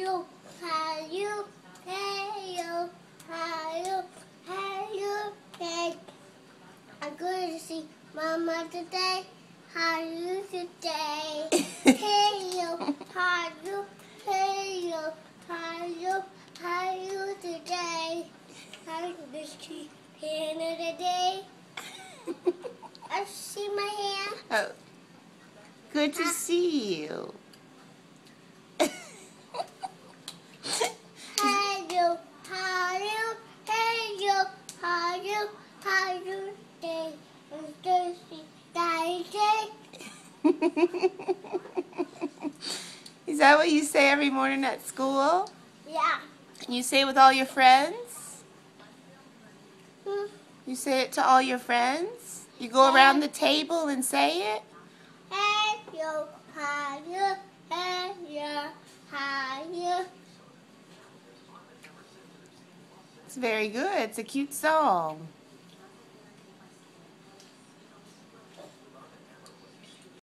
you, how you, hey you, how you, hey. I'm going to see Mama today. How you today? Hey you, how you, hey you, how you today? I'm going to see Hannah today. I see my hand. Oh, good to see you. Hey you, how you, hey you, how you today? I'm going to see Daddy. Is that what you say every morning at school? Yeah. And you say it with all your friends? Hmm. You say it to all your friends? You go around the table and say it? Hey you, how you, hey you, how you. It's very good. It's a cute song.